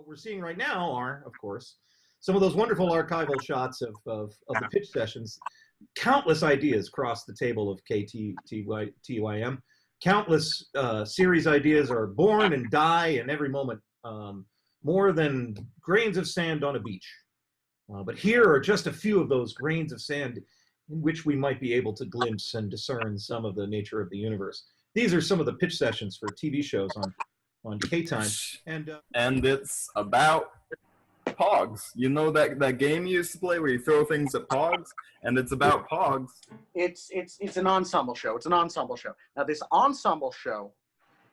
what we're seeing right now are, of course, some of those wonderful archival shots of the pitch sessions. Countless ideas cross the table of KTYM. Countless series ideas are born and die in every moment, more than grains of sand on a beach. But here are just a few of those grains of sand in which we might be able to glimpse and discern some of the nature of the universe. These are some of the pitch sessions for TV shows on KTYM. And it's about Pogs. You know that game you used to play where you throw things at Pogs? And it's about Pogs. It's an ensemble show. It's an ensemble show. Now, this ensemble show,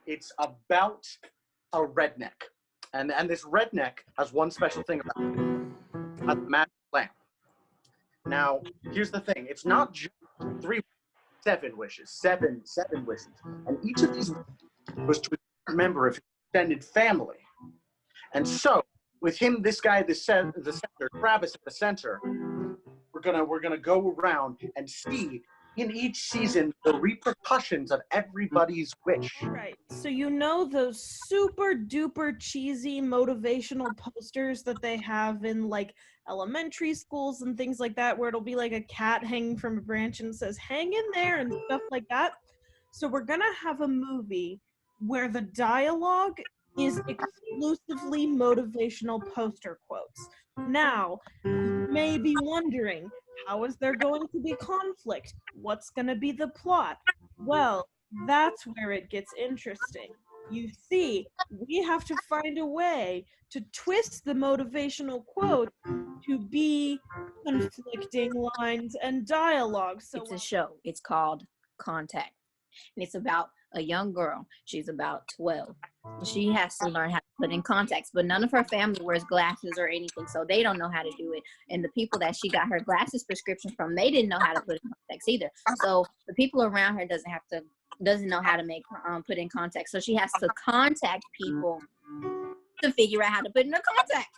it's about a redneck. And this redneck has one special thing about it. A magic lamp. Now, here's the thing. It's not just 7 wishes. Seven wishes. And each of these was to a member of his extended family. And so, with him, this guy, the center, Travis at the center, we're gonna go around and see in each season the repercussions of everybody's wish. Right. So you know those super duper cheesy motivational posters that they have in like elementary schools and things like that, where it'll be like a cat hanging from a branch and says hang in there and stuff like that. So we're gonna have a movie where the dialogue is exclusively motivational poster quotes. Now, you may be wondering, how is there going to be conflict? What's going to be the plot? Well, that's where it gets interesting. You see, we have to find a way to twist the motivational quote to be conflicting lines and dialogue. So it's a show. It's called Contact. And it's about a young girl. She's about 12. She has to learn how to put in contacts, but none of her family wears glasses or anything, so they don't know how to do it. And the people that she got her glasses prescription from, they didn't know how to put in contacts either. So the people around her doesn't know how to make put in contacts. So she has to contact people to figure out how to put in a contact.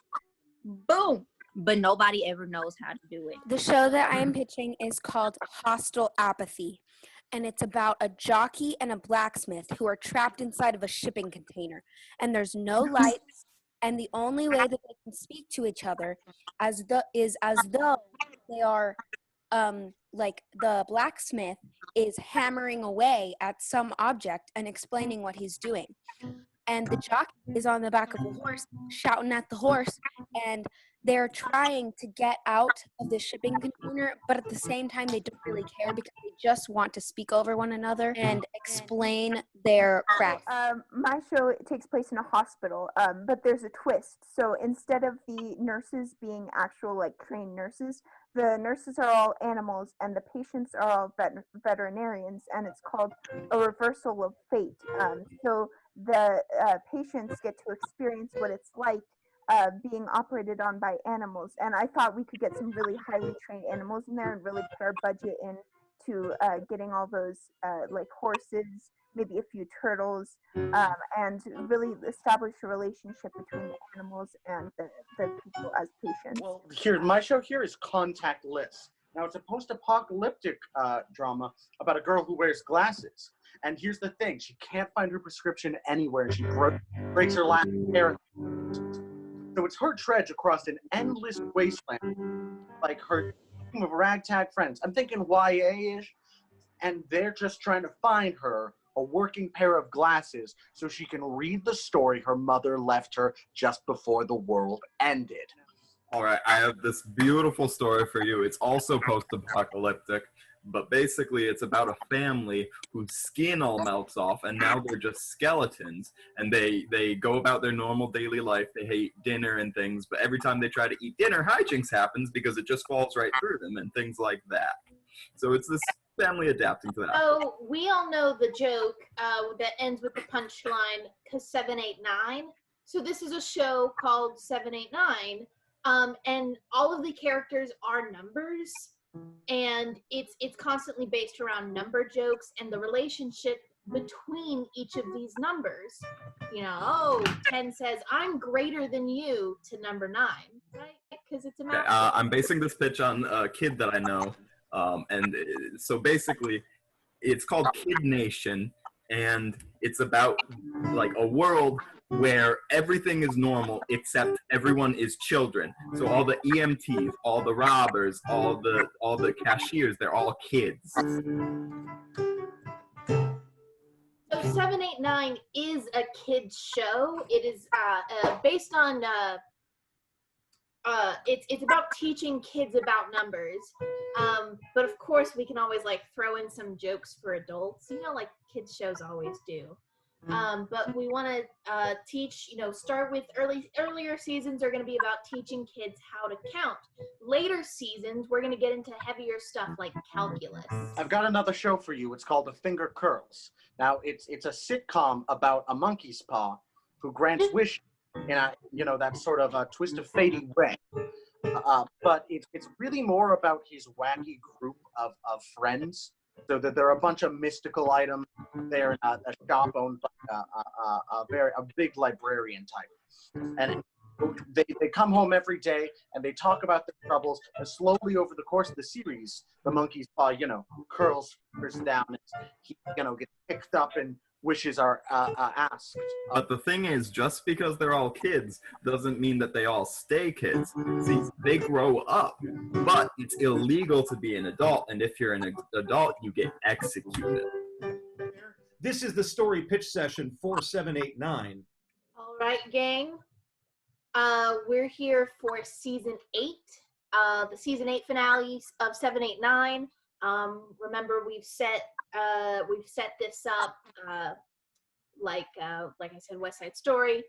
Boom. But nobody ever knows how to do it. The show that I am pitching is called Hostile Apathy. And it's about a jockey and a blacksmith who are trapped inside of a shipping container. And there's no lights, and the only way that they can speak to each other is as though they are, like the blacksmith is hammering away at some object and explaining what he's doing. And the jockey is on the back of a horse, shouting at the horse, and they're trying to get out of the shipping container, but at the same time, they don't really care because they just want to speak over one another and explain their craft. My show takes place in a hospital, but there's a twist. So instead of the nurses being actual, like, trained nurses, the nurses are all animals and the patients are all veterinarians, and it's called a reversal of fate. So the patients get to experience what it's like being operated on by animals, and I thought we could get some really highly trained animals in there and really put our budget into getting all those like horses, maybe a few turtles, and really establish a relationship between the animals and the people as patients. Well, my show here is Contactless. Now, it's a post-apocalyptic drama about a girl who wears glasses. And here's the thing, she can't find her prescription anywhere, and she breaks her last hair. So it's her trudge across an endless wasteland, like her team of ragtag friends. I'm thinking YA-ish, and they're just trying to find her a working pair of glasses so she can read the story her mother left her just before the world ended. All right, I have this beautiful story for you. It's also post-apocalyptic, but basically it's about a family whose skin all melts off, and now they're just skeletons, and they go about their normal daily life. They hate dinner and things, but every time they try to eat dinner, hijinks happens because it just falls right through them and things like that. So it's this family adapting to that. Oh, we all know the joke that ends with the punchline, because 789. So this is a show called 789. And all of the characters are numbers, and it's constantly based around number jokes and the relationship between each of these numbers. You know, 10 says, I'm greater than you, to number 9, right? Because it's a math. I'm basing this pitch on a kid that I know, so basically it's called Kid Nation, and it's about like a world where everything is normal except everyone is children. So all the EMTs, all the robbers, all the cashiers, they're all kids. So 789 is a kids show. It is based on it's about teaching kids about numbers. But of course we can always like throw in some jokes for adults, like kids shows always do. But we want to teach, start with earlier seasons are going to be about teaching kids how to count. Later seasons, we're going to get into heavier stuff like calculus. I've got another show for you. It's called The Finger Curls. Now, it's a sitcom about a monkey's paw who grants wishes in a, that sort of a twist of fatey way. But it's really more about his wacky group of friends. So that there are a bunch of mystical items there in a shop owned by a big librarian type. And they come home every day and they talk about their troubles. And slowly over the course of the series, the monkey's paw, curls down. And he, gets picked up and wishes are asked. But the thing is, just because they're all kids doesn't mean that they all stay kids. See, they grow up, but it's illegal to be an adult, and if you're an adult, you get executed. This is the story pitch session 4789. All right, gang. We're here for season 8, the season 8 finale of 789. Remember, we've set this up like I said, West Side Story,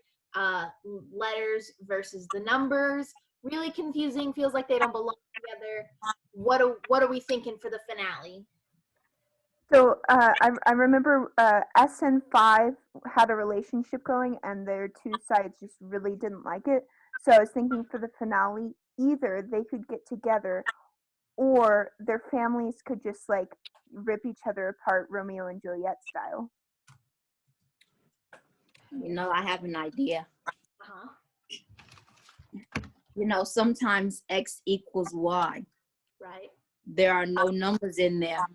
letters versus the numbers. Really confusing. Feels like they don't belong together. What are we thinking for the finale? So I remember SN5 had a relationship going, and their two sides just really didn't like it. So I was thinking for the finale, either they could get together, or their families could just like rip each other apart, Romeo and Juliet style. I have an idea. Uh-huh. Sometimes X equals Y. Right. There are no numbers in there.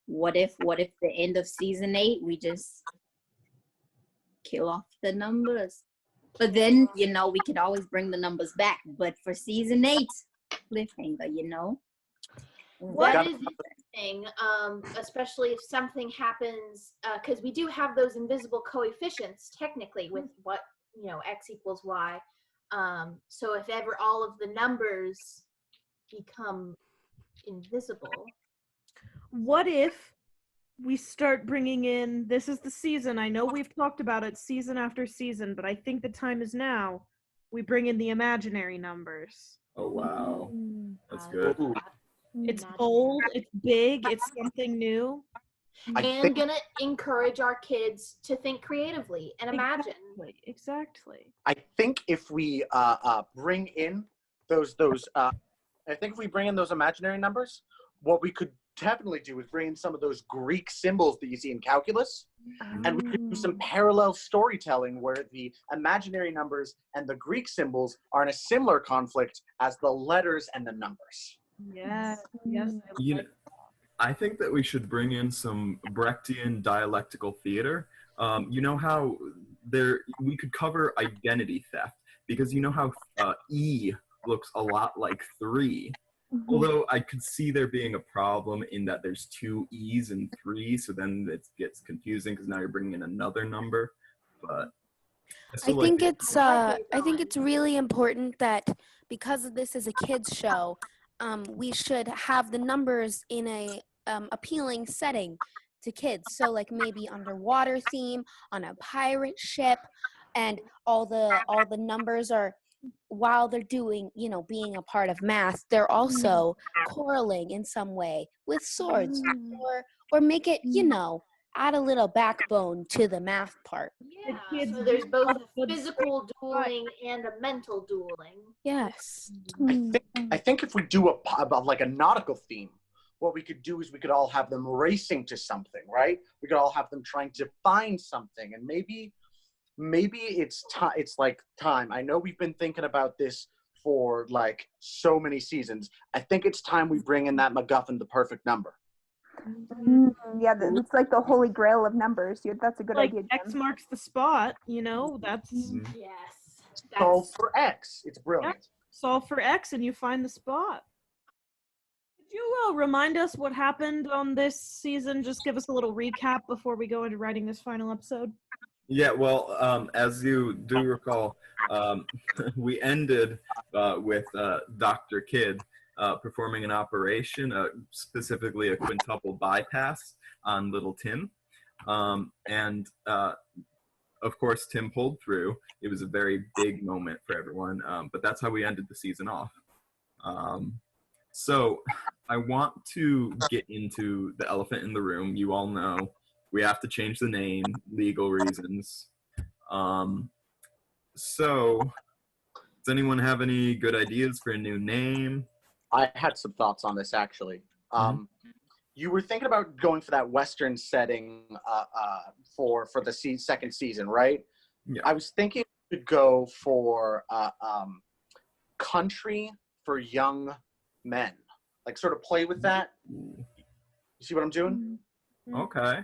What if the end of season 8, we just kill off the numbers? But then, we could always bring the numbers back. But for season 8, cliffhanger, What is interesting, especially if something happens, because we do have those invisible coefficients technically with what, X equals Y. So if ever all of the numbers become invisible. What if we start bringing in, this is the season, I know we've talked about it season after season, but I think the time is now, we bring in the imaginary numbers. Oh, wow. That's good. It's bold, it's big, it's something new. And gonna encourage our kids to think creatively and imagine. Exactly. I think if we bring in those imaginary numbers, what we could definitely do is bring in some of those Greek symbols that you see in calculus, and we could do some parallel storytelling where the imaginary numbers and the Greek symbols are in a similar conflict as the letters and the numbers. Yes. I think that we should bring in some Brechtian dialectical theater. How we could cover identity theft, because how E looks a lot like 3. Although I could see there being a problem in that there's 2 E's and 3, so then it gets confusing because now you're bringing in another number. But I think it's really important that because this is a kids show, we should have the numbers in a appealing setting to kids. So like maybe underwater theme on a pirate ship, and all the numbers are, while they're doing, being a part of math, they're also quarreling in some way with swords, or make it, add a little backbone to the math part. Yeah, so there's both a physical dueling and a mental dueling. Yes. I think if we do like a nautical theme, what we could do is we could all have them racing to something, right? We could all have them trying to find something, and maybe it's time. It's like time. I know we've been thinking about this for like so many seasons. I think it's time we bring in that MacGuffin, the perfect number. Yeah, it's like the holy grail of numbers. That's a good Like idea, X Jim. marks the spot, you know, that's Yes. Solve That's for X. It's brilliant. solve for X and you find the spot. Could you remind us what happened on this season? Just give us a little recap before we go into writing this final episode. Yeah, well, as you do recall, we ended with Dr. Kidd performing an operation, specifically a quintuple bypass on little Tim. And of course, Tim pulled through. It was a very big moment for everyone, but that's how we ended the season off. So I want to get into the elephant in the room. You all know we have to change the name, legal reasons. So does anyone have any good ideas for a new name? I had some thoughts on this actually. You were thinking about going for that Western setting for the second season, right? Yeah. I was thinking we could go for country for young men, like sort of play with that. You see what I'm doing? Okay.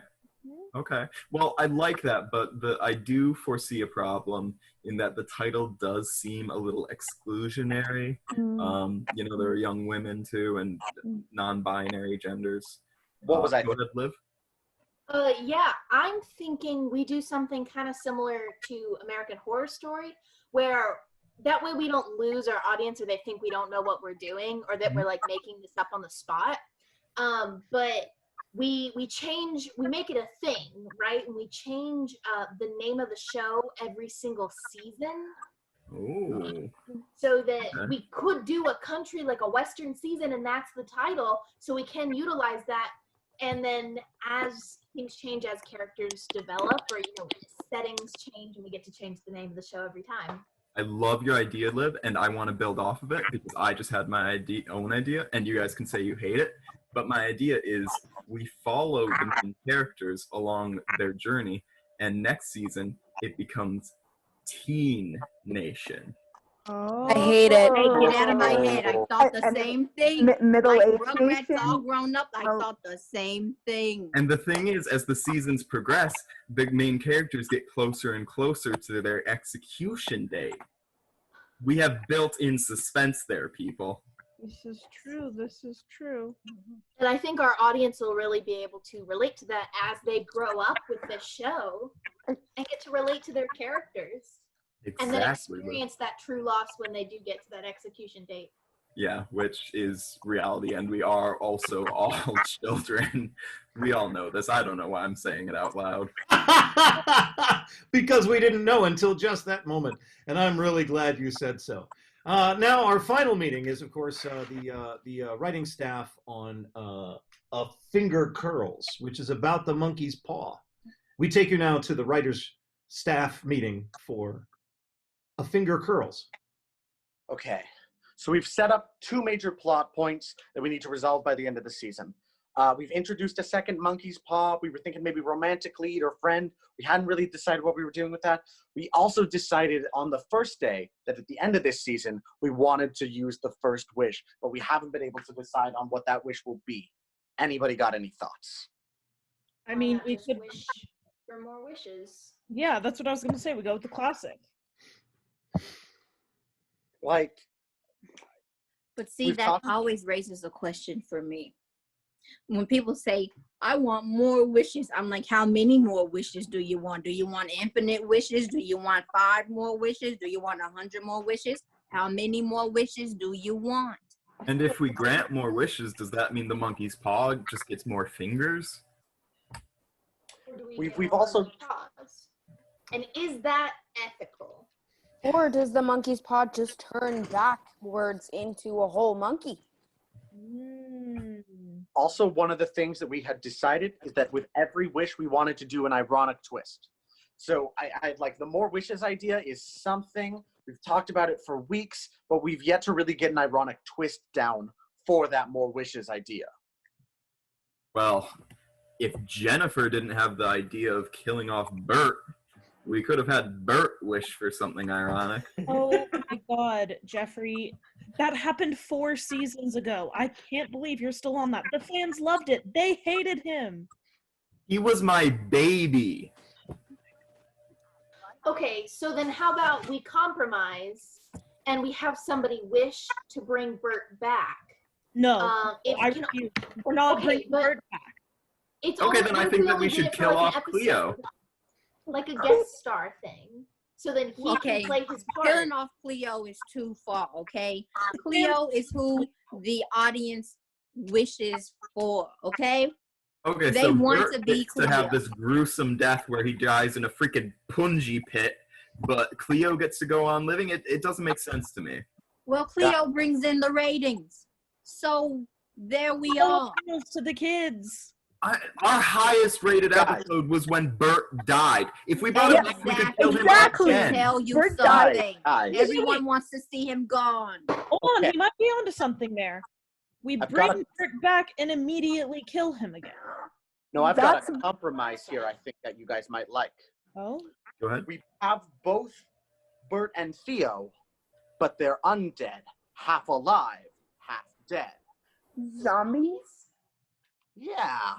Okay. Well, I like that, but I do foresee a problem in that the title does seem a little exclusionary. You know, there are young women too and non-binary genders. What was I Go ahead, Liv. yeah, I'm thinking we do something kind of similar to American Horror Story, where that way we don't lose our audience or they think we don't know what we're doing or that we're like making this up on the spot. But we make it a thing, right? And we change the name of the show every single season. Ooh. So that we could do a country, like a Western season, and that's the title. So we can utilize that. And then as things change, as characters develop or, you know, settings change, and we get to change the name of the show every time. I love your idea, Liv, and I want to build off of it because I just had my own idea, and you guys can say you hate it. But my idea is we follow the main characters along their journey, and next season it becomes Teen Nation. Oh. I hate it. Hey, get out of my head. I thought the same thing. Middle-aged Like Rugrats nation. all grown up, I thought the same thing. And the thing is, as the seasons progress, the main characters get closer and closer to their execution date. We have built-in suspense there, people. This is true. This is true. And I think our audience will really be able to relate to that as they grow up with this show and get to relate to their characters. Exactly. And then experience that true loss when they do get to that execution date. Yeah, which is reality, and we are also all children. We all know this. I don't know why I'm saying it out loud. Because we didn't know until just that moment, and I'm really glad you said so. Now, our final meeting is, of course, the writing staff on A Finger Curls, which is about the monkey's paw. We take you now to the writers' staff meeting for A Finger Curls. Okay. So we've set up two major plot points that we need to resolve by the end of the season. We've introduced a second monkey's paw. We were thinking maybe romantic lead or friend. We hadn't really decided what we were doing with that. We also decided on the first day that at the end of this season, we wanted to use the first wish, but we haven't been able to decide on what that wish will be. Anybody got any thoughts? I mean, we Just could. wish for more wishes. Yeah, that's what I was going to say. We go with the classic. Like, But see, We've that talked- always raises a question for me. When people say, I want more wishes, I'm like, how many more wishes do you want? Do you want infinite wishes? Do you want 5 more wishes? Do you want 100 more wishes? How many more wishes do you want? And if we grant more wishes, does that mean the monkey's paw just gets more fingers? Or do we We've- get we've more also- paws? And is that ethical? Or does the monkey's paw just turn backwards into a whole monkey? Also, one of the things that we had decided is that with every wish, we wanted to do an ironic twist. So I like the more wishes idea is something, we've talked about it for weeks, but we've yet to really get an ironic twist down for that more wishes idea. Well, if Jennifer didn't have the idea of killing off Bert, we could have had Bert wish for something ironic. Oh my God, Jeffrey, That happened 4 seasons ago. I can't believe you're still on that. The fans loved it. They hated him. He was my baby. Okay, so then how about we compromise and we have somebody wish to bring Bert back? No, If I you know, refuse. We're not okay, bringing but Bert back. it's Okay, only, then what I if think we that only we did should it for, kill like, an off Cleo. episode? Like a guest star thing. So then he Okay, can play his part. Killing off Cleo is too far, okay? Cleo is who the audience wishes for, okay? Okay, They so want Bert to be gets to have Cleo. this gruesome death where he dies in a freaking punji pit, but Cleo gets to go on living. It doesn't make sense to me. Well, Cleo brings in the ratings. So there we are. To the kids. Our highest rated Guys. episode was when Bert died. If we brought him back, we could kill him Exactly. again. Tell you Bert died. something. Guys. Everyone wants to see him gone. Hold on, Okay. he might be onto something there. We I've bring got a- Bert back and immediately kill him again. No, I've got a That's- compromise here I think that you guys might like. Oh? Go ahead. We have both Bert and Theo, but they're undead. Half alive, half dead. Zombies? Yeah.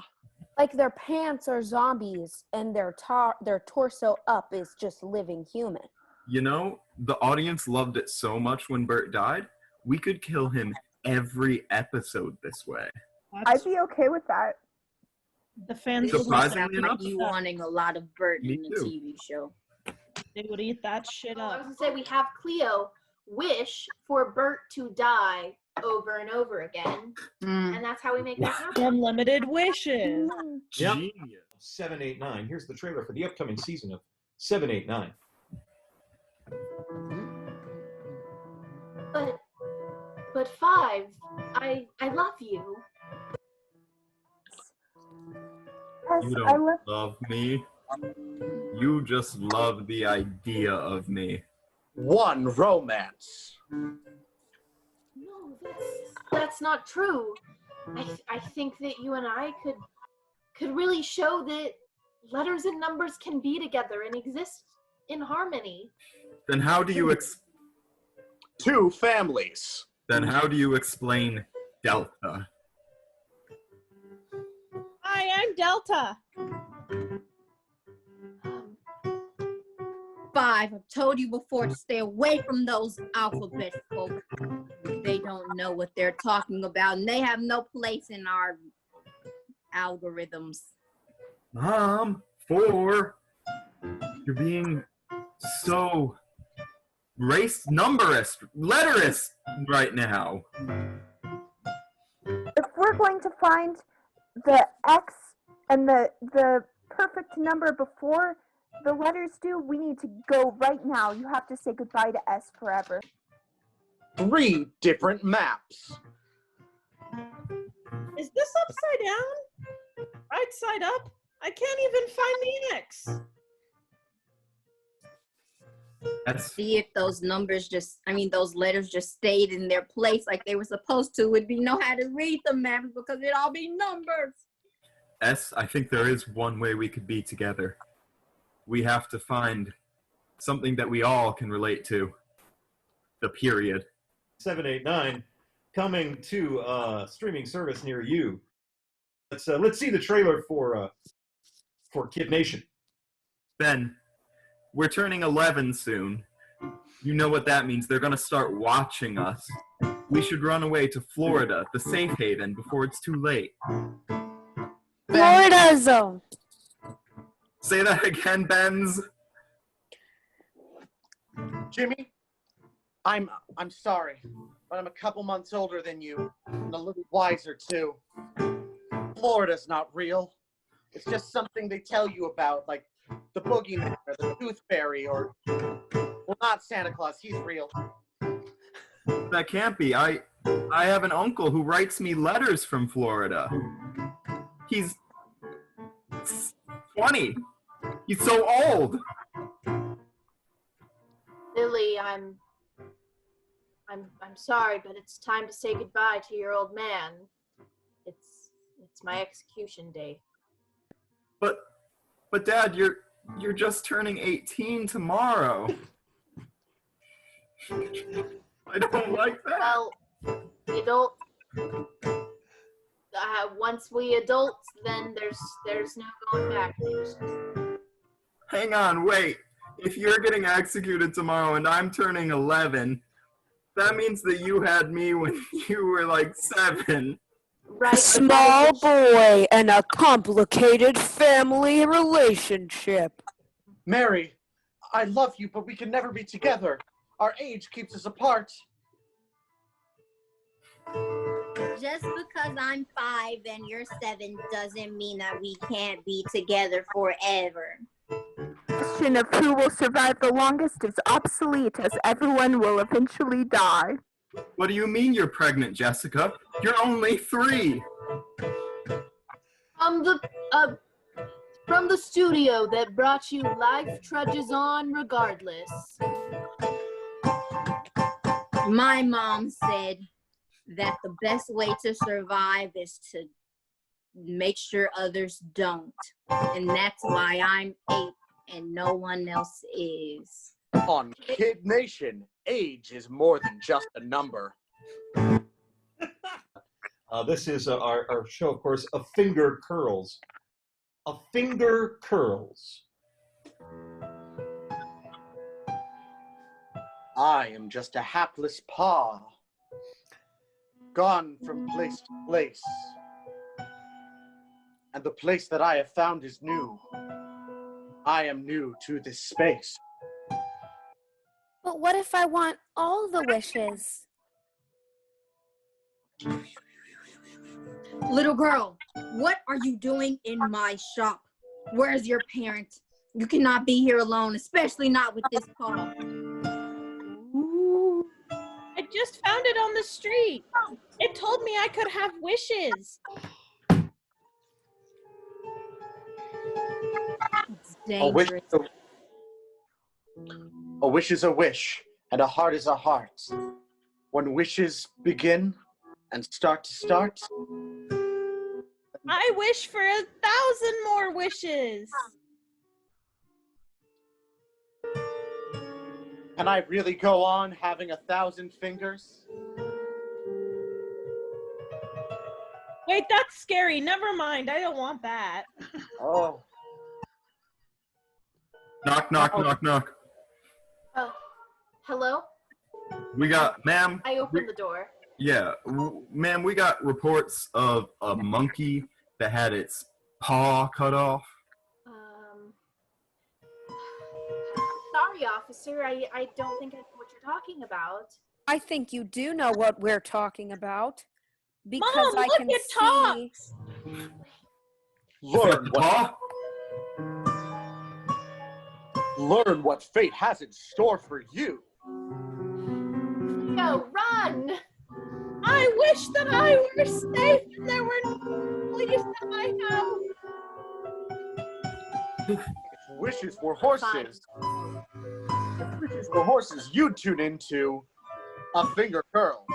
Like their pants are zombies and their torso up is just living human. You know, the audience loved it so much when Bert died, we could kill him every episode this way. I'd be okay with that. The fans This would, sounds Surprisingly like enough, you wanting a lot of Bert Me in the too. TV show. they would eat that shit I was up. gonna say we have Cleo wish for Bert to die over and over again, and that's how we make that happen. Unlimited wishes. Yep. Genius. 789. Here's the trailer for the upcoming season of 789. But Five, I love you. Yes, You I don't love love me. You just love the idea of me. One romance. No, that's not true. I think that you and I could really show that letters and numbers can be together and exist in harmony. Then how do you Two families. explain Delta? Hi, I'm Delta. Five, I've told you before to stay away from those alphabet folk. They don't know what they're talking about, and they have no place in our algorithms. Mom, 4. You're being so letterist right now. if we're going to find the X and the perfect number before the letters do, we need to go right now. You have to say goodbye to S forever. 3 different maps. Is this upside down? Right side up? I can't even find the X. That's See if those those letters just stayed in their place like they were supposed to. We'd be know how to read them, man, because it'd all be numbers. S. I think there is one way we could be together. We have to find something that we all can relate to. The period. 789 coming to a streaming service near you. Let's see the trailer for Kid Nation. Ben, we're turning 11 soon. You know what that means. They're going to start watching us. We should run away to Florida, the safe haven, before it's too late. Florida zone. Say that again, Benz. Jimmy, I'm sorry, but I'm a couple months older than you and a little wiser too. Florida's not real. It's just something they tell you about, like the boogeyman or the tooth fairy or, well, not Santa Claus. He's real. That can't be. I have an uncle who writes me letters from Florida. He's 20. He's so old. Lily, I'm sorry, but it's time to say goodbye to your old man. It's my execution day. But Dad, you're just turning 18 tomorrow. I don't like that. Well, adult. Once we adults, then there's no going back. Hang on, wait. If you're getting executed tomorrow and I'm turning 11, that means that you had me when you were like 7. Right. A small boy and a complicated family relationship. Mary, I love you, but we can never be together. Our age keeps us apart. Just because I'm 5 and you're 7 doesn't mean that we can't be together forever. The question of who will survive the longest is obsolete, as everyone will eventually die. What do you mean you're pregnant, Jessica? You're only 3. From the studio that brought you Life Trudges On Regardless. My mom said that the best way to survive is to make sure others don't. And that's why I'm 8 and no one else is. On Kid Nation, age is more than just a number. This is our show, of course, A Finger Curls. A Finger Curls. I am just a hapless paw, gone from place to place. And the place that I have found is new. I am new to this space. But what if I want all the wishes? Little girl, what are you doing in my shop? Where's your parent? You cannot be here alone, especially not with this paw. I just found it on the street. It told me I could have wishes. It's dangerous. A wish is a wish, and a heart is a heart. When wishes begin and start to start, I wish for 1,000 more wishes. can I really go on having 1,000 fingers? Wait, that's scary. Never mind. I don't want that. Oh. Knock, knock, knock, knock. Oh, hello? We got, ma'am. I opened the door. Yeah, ma'am, we got reports of a monkey that had its paw cut off. Sorry, officer. I don't think I know what you're talking about. I think you do know what we're talking about. Because Mom, I look, can it see. talks. Learn what fate has in store for you. Yo, run! I wish that I were safe and there were no police that I have. If wishes were horses, you'd tune into A Finger Curls.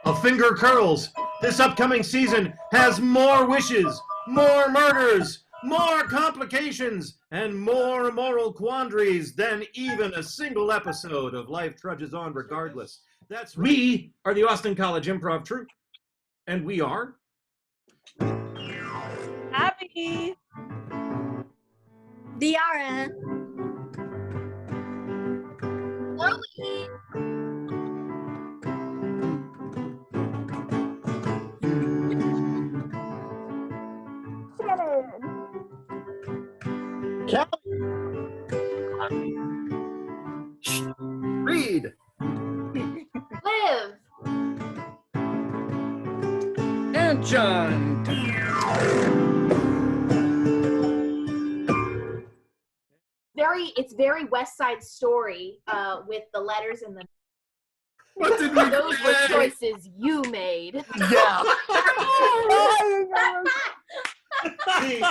A Finger Curls. This upcoming season has more wishes, more murders, more complications, and more moral quandaries than even a single episode of Life Trudges On Regardless. That's right. We are the Austin College Improv Troupe, and we are Abby. Diara. Chloe. Read. Liv. And John. It's very West Side Story with the letters and the. What did we Those were say? choices you made. Yeah. See,